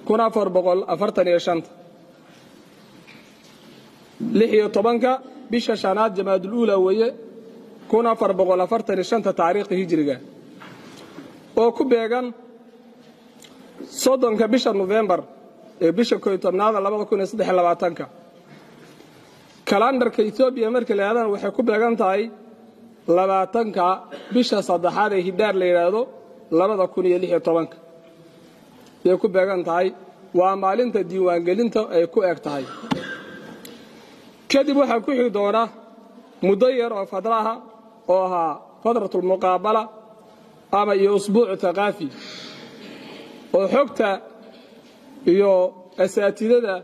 كنا فربقل أفرتني يشنت لحية طبنك بيش شانات جماد الأولى وهي كنا فربقل أفرتني يشنت تاريخ هجري وكبيعان صدق بيش نوفمبر بيش كويتمناد لما كنا صدق لبعتنك كالندر كإثيوبيا مركل هذا وحكوبيعان تاي لبعتنك بيش صدحات هدار ليرادو لما كنا لحية طبنك يكوبيعان تاي وعمالين تديوان قلين تا كو اكتاي كدب waxaa ku xigi doona mudayar oo fadraha oo aha fadratul muqabala ama iyo usbuuc thaqafi oo xogta iyo asaatidada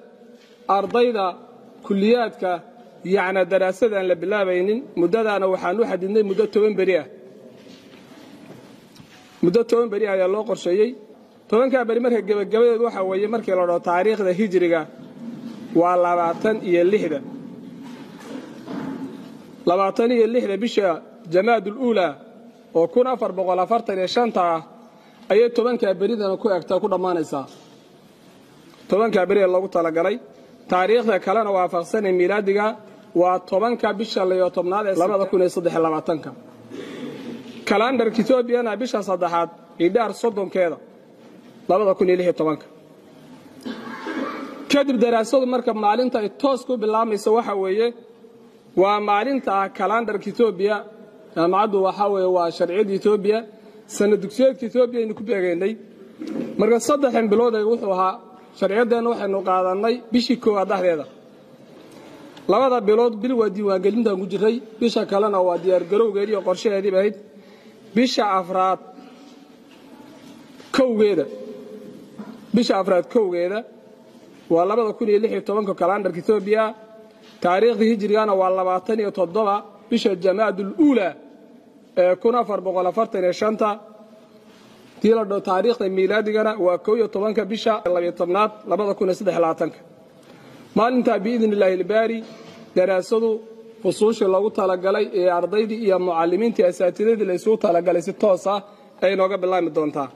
ardayda kulliyadka yaana daraasadan la bilaabaynin mudadana waxaan u xadidnay muddo 10 bari ah muddo 10 bari ayaa loo qorsheeyay 10 bari marka gabagabadeedu waxa weeye markii la dhaho taariikhda hijriga waa 26 bisha jamaadul uula oo 1445 ayay 10 baridan ku egtaa ku dhamaanaysaa 10 bari lagu talagalay taariikhda kalena waafaqsan miilaadiga waa 10 bisha 2023 kalendar Ethiopiana bisha saddexaad idar soddonkeeda 2016 kadib daraasadu marka maalinta ay toos ku bilaamayso waxa weeye waa maalinta kalendar Ethiopia jaamacadu waxa weeye waa sharciyada Ethiopia sanad dugsiyeedka Ethiopia inuu ku beegaynay marka saddex bilood ay wuxuu ahaa sharciyadeena waxaynu qaadanay bishii koowaad dhexdeeda labada bilood bil waa diiwaan gelinta ugu jiray bisha kalena waa diyaar garowgeedii iyo qorshaheedii bayd bisha afraad kowgeeda waa 2016 kalendar Ethiopia taariikhda hijrigana waa 27 bisha jamaadul uula 1445 tiilado taariikhda miilaadigana waa 11 bisha 12 2023 maalinta biidhnilaahi albaari daraasadu fusuusha lagu talagalay ee ardaydii iyo muallimiinta asaatidada la isoo talagalay si toos ah ay nooga bilaabmi doontaa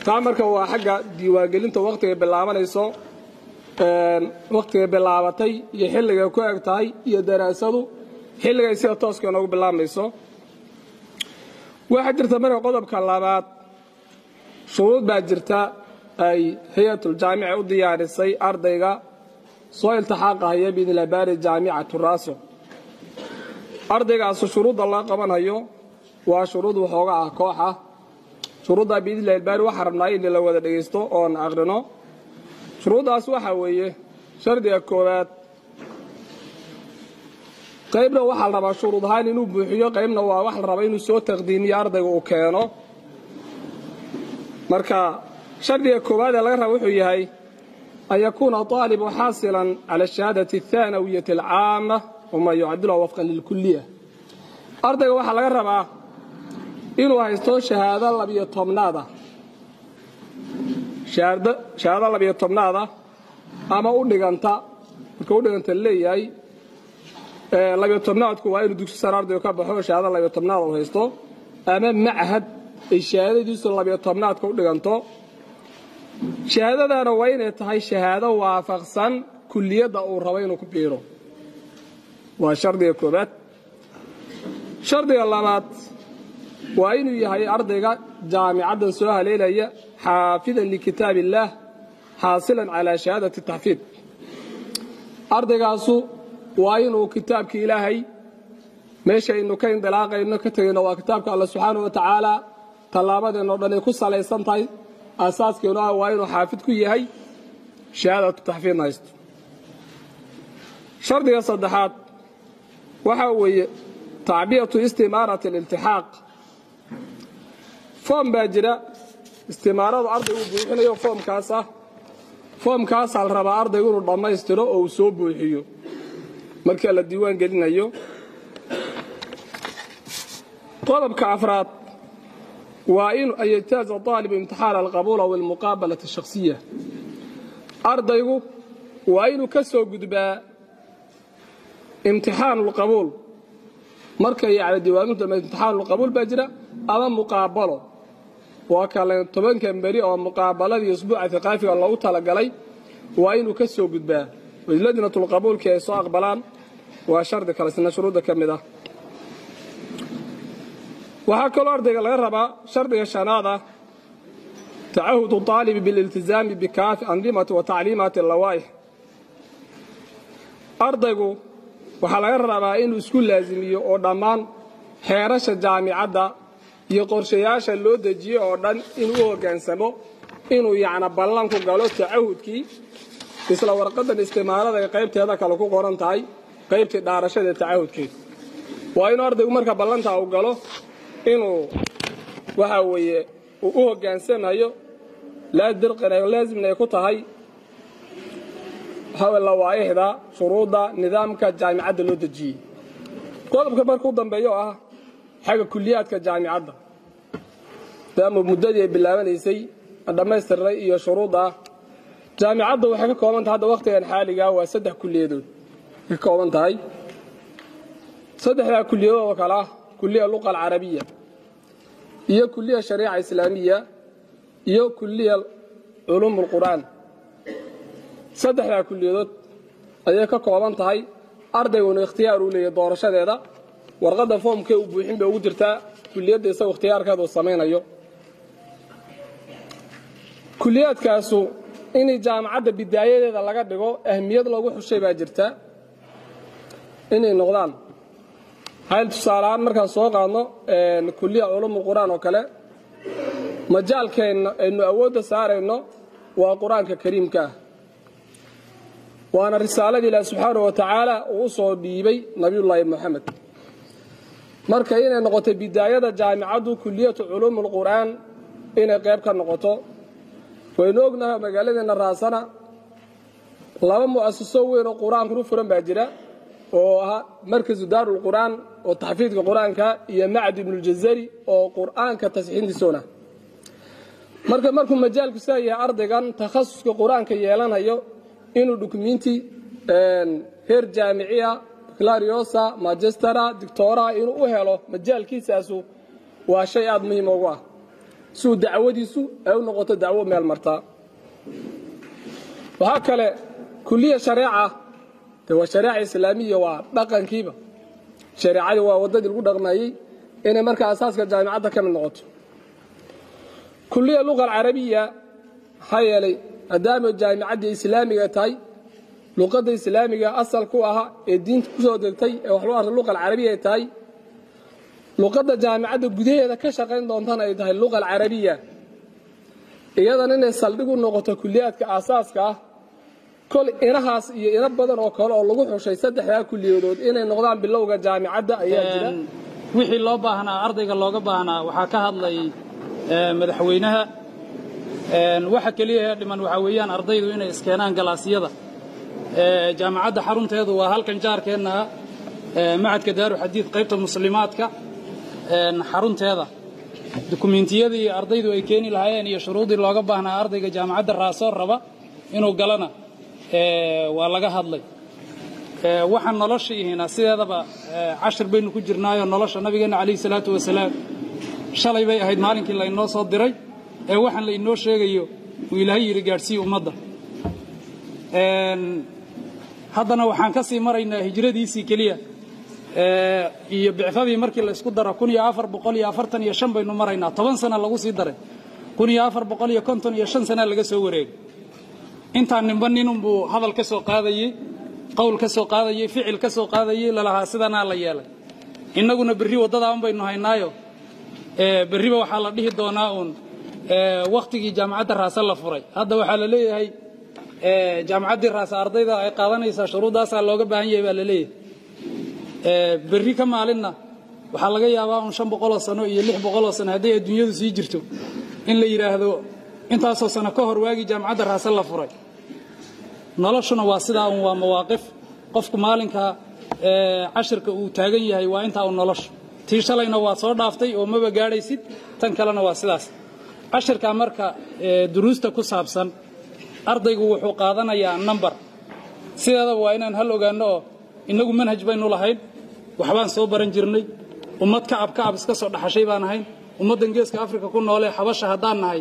taamarka waa xagga diiwaan gelinta waqtiga bilaabanayso waqtiga bilaabatay iyo xilliga ku egtahay iyo daraasadu xilliga ay sida tooska noogu bilaabmayso waxa jirta marka qodobka labaad shuruud baa jirta ay hay'atul jaamica u diyaarisay ardayga soo iltixaaqaya biidhnilaahi baari jaamicatu raaso ardaygaas shuruudda la qabanayo waa shuruud waxooga ah kooxa shuruudda biidhnilaahi baari waxa rabnaa in la wada dhageysto oo aan aqrino shuruudaas waxa weeye shardiga koowaad qaybna waxa la rabaa shuruud ahaan inuu buuxiyo qaybna waa wax la rabaa inuu soo taqdiimiyo ardayga uu keeno marka shardiga koowaad laga rabo wuxuu yahay أن يكون طالب حاصلا على الشهادة الثانوية العامة وما يعدلها وفقا للكلية أرضي واحد لغا ربا إنو هايستو شهادة لبي طمنادة شهادة لبي طمنادة أما أودغانتا كودغانتا لياي لبي طمنادة كو واينو دوكسي سار أرضي وكابحو شهادة لبي طمنادة وهايستو أما معهد الشهادة دوكسي لبي طمنادة كودغانتو shahaadadana waa inay tahay shahaado waafaqsan kulliyada uu rabo inuu ku biiro waa shardiga koobaad shardiga labaad waa inuu yahay ardayga jaamicadda soo haleelaya xaafidan likitaabillah xaasilan ala shahaadati tahfiid ardaygaasu waa inuu kitaabka ilaahay meesha inuu ka indilaaqayno ka tagayno waa kitaabka Allah subhanahu wa ta'ala talaabadeena dhan ay ku salaysan tahay أساسكينا وإنه حافظ كيهي شهادة التحفيظ نايست شرط يصدحات وحوي تعبئة استمارة الالتحاق فوم باجرة استمارة أرض يوبوحنا يو فوم كاسة على ربع أرض يقولوا ضما يستروا أو سوبوا يحيو مركز الديوان قلنا يو طلب كعفرات وإن يجتاز طالب امتحان القبول أو المقابلة الشخصية أرضيه وإن كسو قدبا امتحان القبول مركي على ديوان امتحان القبول باجرة أما مقابله وكالين طبعاً كمبري أو مقابلة أسبوع ثقافي الله تعالى قلي وإنه كسو قدبا وإذلدنا القبول كيسوا أقبلان وشرد كالسنة شروط كمدة وهكذا الأرض غير ربا شرط الشنادة تعهد الطالب بالالتزام بكافة أنظمة وتعليمات اللوائح أرضه وحلا يرى إنه سكول لازمي أو ضمان حيرش الجامعة يقرشياش اللود جي أو دان إنه كان سمو إنه يعني بلانكو قالوا تعهد كي مثل ورقة الاستمارة قيبت هذا كالكو قرن تاي قيبت دارشة التعهد كي وإنه أرضه مركا بلانتا أو قالوا إنه وهاوي وهو كان سمايو لا درقنا لازم نيكوتا هاي هاو اللوائح دا شروط دا نظامك الجامعة اللود جي قولب كباركو دنبيو حاجة كليات كجامعة دام مدة بالله يسي عندما يستري إياه شروطها جامعة وحاجة كومنت هذا وقت الحالي جاوا سدح كلية دول كومنت هاي سدح كلية وكلا كلية اللغة العربية هي كلية شريعة إسلامية هي كلية علوم القرآن سدح كلية دول هي كومنت هاي أرضي ونختيار ولي دور شديدة warqada foomka uu buuxin bay ugu jirtaa kulliyadda isagoo ikhtiyaarkaada uu sameeyo kulliyadkaasu in jaamacadda bidaayadeeda laga dhigo ahmiyad lagu xushay baa jirta inay noqdaan hal tusaalahan markaan soo qaadno kulliyada culuumul quraan oo kale majaalkeena aynu awoodda saarayno waa quraanka kariimka waana risaaladii Ilaahay subhanahu wa ta'ala uu soo dhiibay nabiyullaahi Muhammad marka inay noqoto bidaayada jaamacadu kulliyada culuumul quraan inay qayb ka noqoto waynu ognahay magaaladeena raasana laba muassaso weyn oo quraanka u furan baa jira oo ah markazu daarul quraan oo taxfiidka quraanka iyo macad ibn al-jazari oo quraanka tasxiintiisuna markuu majaalku sayahay ardaygan takhasuska quraanka yeelanayo inuu dokumenti heer jaamiciya كلاريوسا ماجسترا دكتورا إنه أهله مجال كيساسو وشيء مهم هو سو دعوة سو أو نقطة دعوة من المرتا وهكذا كلية شريعة هو شريعة إسلامية ودقن كيبة شريعة وودد القدر رغمي إن مركز أساس الجامعة كم النقط كلية اللغة العربية هاي لي أدام الجامعة الإسلامية تاي لغة الإسلامية أصل كوها الدين كوزو دلتي وحلوها اللغة العربية تاي لغة الجامعة الجديدة كشغلين دونتان أيضا اللغة العربية إيضا إن يصلقوا النقطة كليات كأساس كل إنهاس ينبضن وكل اللغة وشيء سدح يا كل يدود إن النقطان باللغة الجامعة أيضا وحي الله بهنا أرضك الله بهنا وحكاها الله مدحوينها وحكى ليها لمن وحويان أرضيض إن إسكانان قلاسية جامعة حرونتها وهالكن جاركنا معهد كدار حديث قيبة المسلمات حرونتها دوكومنتيدي أرضيدو أي كيني لهاين iyo shuruudii looga baahnaa ardayga jaamacadda raaso raba inuu galana waa laga hadlay waxaan noloshiina sideedaba 10 baynu ku jirnaayo nolosha nabigeena kaleey salaatu wasalaam shalay bay ahayd maalinkii la inoo soo diray waxaan la inoo sheegayo uu Ilaahay yiri gaarsiin ummadda haddana waxaan ka sii maraynaa hijradiisii kaliya iyo bicfadii markii la isku daro 1445 baynu maraynaa 10 sano lagu sii daray 1455 sano laga soo wareegay intaan ninban buu hadal ka soo qaadayay qowl ka soo qaadayay ficil ka soo qaadayay lalaha sidana la yeelay inaguna berri wadada aan baynu haynaayo berriba waxa la dhihi doonaa waqtigii jaamacadda raasa la furay hadda waxa la leeyahay jaamacadda raasa ardayda ay qaadanaysa shuruudaas looga baahan yahay baa la leeyahay berri ka maalinna waxa laga yaabaa 500 sano iyo 600 sano haday adduunyadu sii jirto in la yiraahdo intaas oo sano ka hor waagi jaamacadda raasa la furay noloshuna waa sidaa waa mawaaqif qofku maalinka cashirka uu taagan yahay waa inta uu nolosho tii shalayna waa soo dhaaftay oo maba gaadhaysid tan kalena waa sidaas cashirka marka duruusta ku saabsan ardaygu wuxuu qaadanayaa number sidaada waa inaan hal ogaano inagu manhaj baynu lahayn waxbaan soo baran jirnay ummad ka ab iska soo dhaxashay baan ahayn ummaddan geeska afrika ku noolee xabasha haddaan nahay